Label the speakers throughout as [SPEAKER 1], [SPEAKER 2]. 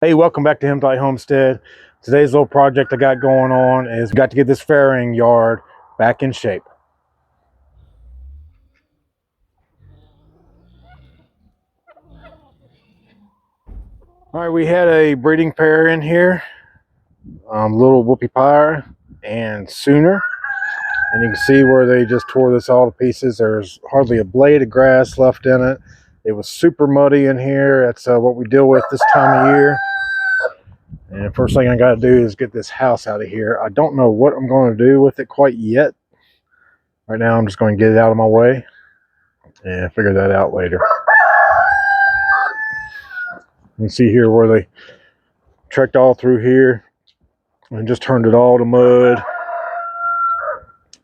[SPEAKER 1] Hey, welcome back to Hematite Homestead. Today's little project I got going on is got to get this farrowing yard back in shape. All right, we had a breeding pair in here, little Whoopie and Sooner. And you can see where they just tore this all to pieces. There's hardly a blade of grass left in it. It was super muddy in here. That's what we deal with this time of year. And the first thing I got to do is get this house out of here. I don't know what I'm going to do with it quite yet. Right now, I'm just going to get it out of my way and figure that out later. You can see here where they trekked all through here and just turned it all to mud.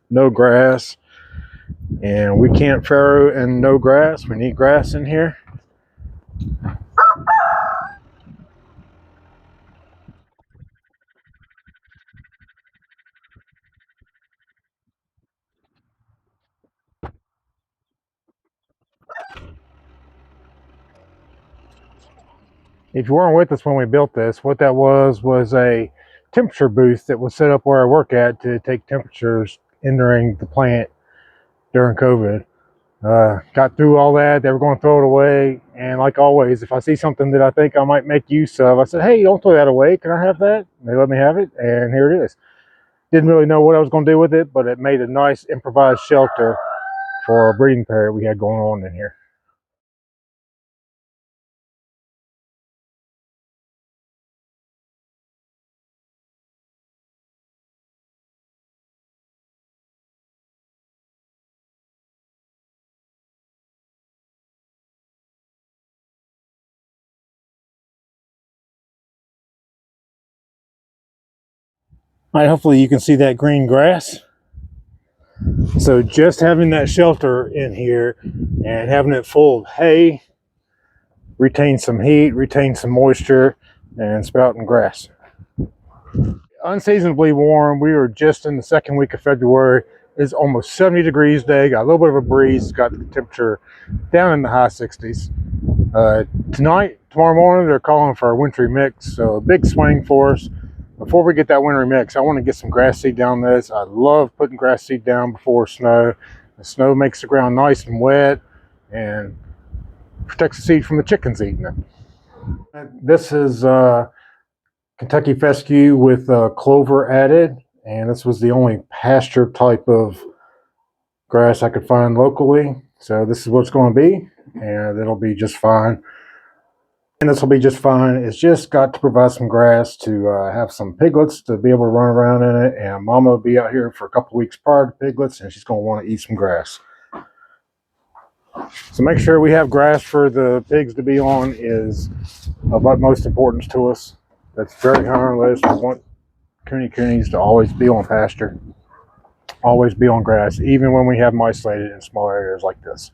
[SPEAKER 1] No grass. And we can't farrow in no grass. We need grass in here. If you weren't with us when we built this, what that was a temperature booth that was set up where I work at to take temperatures entering the plant during COVID. Got through all that. They were going to throw it away. And like always, if I see something that I think I might make use of, I said, hey, don't throw that away. Can I have that? And they let me have it. And here it is. Didn't really know what I was going to do with it, but it made a nice improvised shelter for a breeding pair we had going on in here. All right, hopefully you can see that green grass. So just having that shelter in here and having it full of hay retains some heat, retains some moisture, and sprouting grass. Unseasonably warm. We were just in the second week of February. It's almost 70 degrees today. Got a little bit of a breeze. Got the temperature down in the high 60s. Tomorrow morning, they're calling for a wintry mix, so a big swing for us. Before we get that wintry mix, I want to get some grass seed down this. I love putting grass seed down before snow. The snow makes the ground nice and wet and protects the seed from the chickens eating it. This is Kentucky fescue with clover added, and this was the only pasture type of grass I could find locally. So this is what it's going to be, and it'll be just fine. And this will be just fine. It's just got to provide some grass to have some piglets to be able to run around in it. And Mama will be out here for a couple weeks prior to piglets, and she's going to want to eat some grass. So make sure we have grass for the pigs to be on is of utmost importance to us. That's very high on the list. We want Kunekunes to always be on pasture, always be on grass, even when we have them isolated in small areas like this.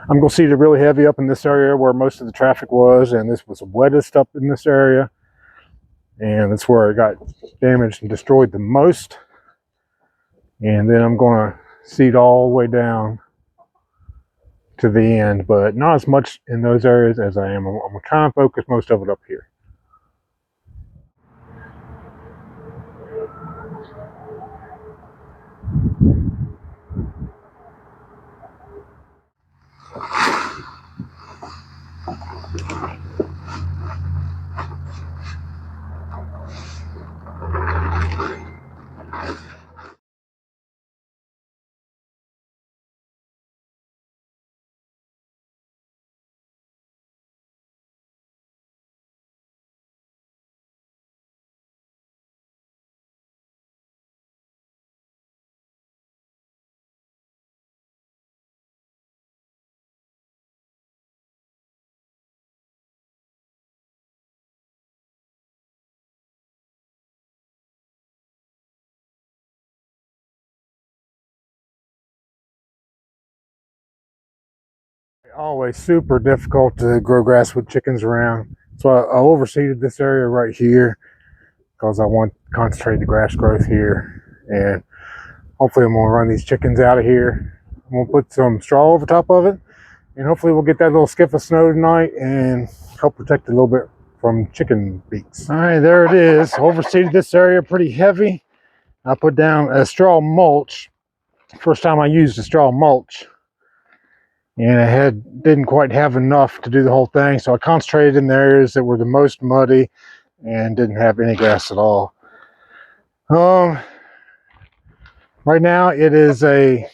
[SPEAKER 1] I'm going to seed it really heavy up in this area where most of the traffic was, and this was the wettest up in this area. And that's where it got damaged and destroyed the most. And then I'm going to seed all the way down to the end, but not as much in those areas as I am. I'm going to try and focus most of it up here. Always super difficult to grow grass with chickens around. So I overseeded this area right here because I want to concentrate the grass growth here. And hopefully I'm going to run these chickens out of here. I'm going to put some straw over top of it. And hopefully we'll get that little skiff of snow tonight and help protect it a little bit from chicken beaks. All right, there it is. Overseeded this area pretty heavy. I put down a straw mulch. First time I used a straw mulch, and I didn't quite have enough to do the whole thing, so I concentrated in the areas that were the most muddy and didn't have any grass at all. Right now it is a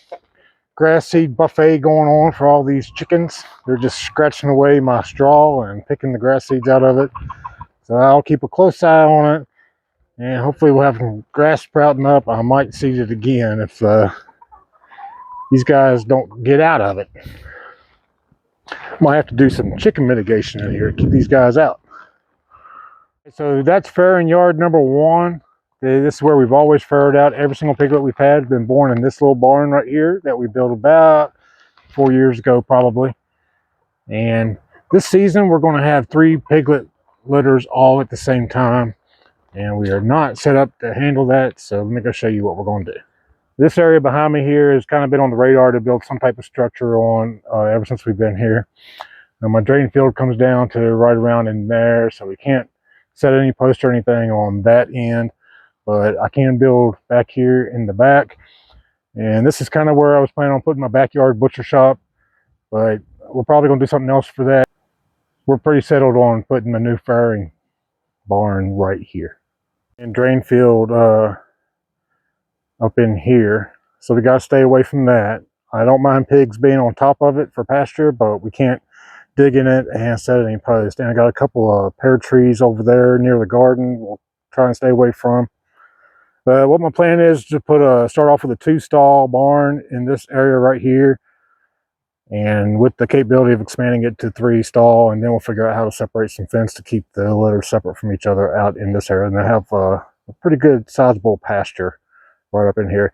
[SPEAKER 1] grass seed buffet going on for all these chickens. They're just scratching away my straw and picking the grass seeds out of it. So I'll keep a close eye on it, and hopefully we'll have some grass sprouting up. I might seed it again if these guys don't get out of it. Might have to do some chicken mitigation in here to keep these guys out. So that's farrowing yard number 1. This is where we've always farrowed out. Every single piglet we've had has been born in this little barn right here that we built about 4 years ago probably. And this season we're going to have 3 piglet litters all at the same time. And we are not set up to handle that, so let me go show you what we're going to do. This area behind me here has kind of been on the radar to build some type of structure on ever since we've been here. Now my drain field comes down to right around in there, so we can't set any post or anything on that end, but I can build back here in the back. And this is kind of where I was planning on putting my backyard butcher shop, but we're probably going to do something else for that. We're pretty settled on putting the new farrowing barn right here. And drain field up in here, so we got to stay away from that. I don't mind pigs being on top of it for pasture, but we can't dig in it and set any post. And I got a couple of pear trees over there near the garden we'll try and stay away from. What my plan is to start off with a 2-stall barn in this area right here, and with the capability of expanding it to 3-stall, and then we'll figure out how to separate some fence to keep the litters separate from each other out in this area. And I have a pretty good sizable pasture right up in here.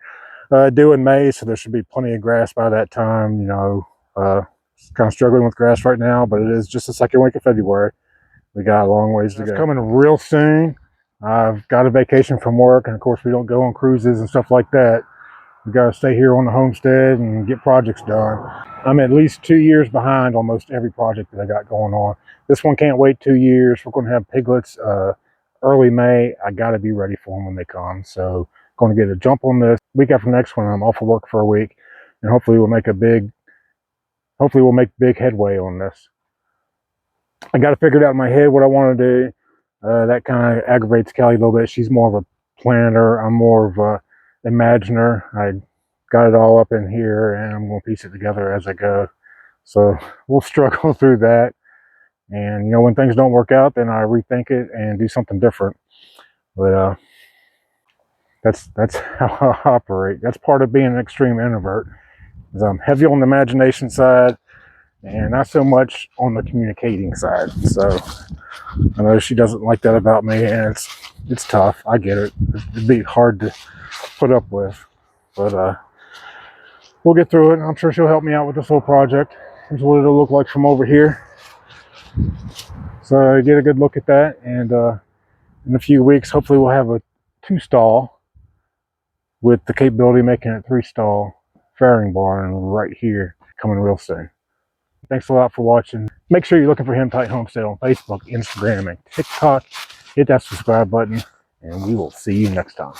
[SPEAKER 1] Due in May, so there should be plenty of grass by that time. You know, kind of struggling with grass right now, but it is just the second week of February. We got a long ways to go. It's coming real soon. I've got a vacation from work, and of course we don't go on cruises and stuff like that. We got to stay here on the homestead and get projects done. I'm at least 2 years behind almost every project that I got going on. This one can't wait 2 years. We're going to have piglets early May. I got to be ready for them when they come. So going to get a jump on this. Week after next one, I'm off of work for a week, and hopefully we'll make big headway on this. I got to figure it out in my head what I want to do. That kind of aggravates Kelly a little bit. She's more of a planner. I'm more of a imaginer. I got it all up in here, and I'm going to piece it together as I go. So we'll struggle through that. And, you know, when things don't work out, then I rethink it and do something different. But that's how I operate. That's part of being an extreme introvert, is I'm heavy on the imagination side and not so much on the communicating side. So I know she doesn't like that about me, and it's tough. I get it. It'd be hard to put up with, but we'll get through it. I'm sure she'll help me out with this whole project. Here's what it'll look like from over here. So get a good look at that, and in a few weeks, hopefully we'll have a 2-stall with the capability of making it 3-stall farrowing barn right here coming real soon. Thanks a lot for watching. Make sure you're looking for HematiteHomestead on Facebook, Instagram, and TikTok. Hit that subscribe button, and we will see you next time.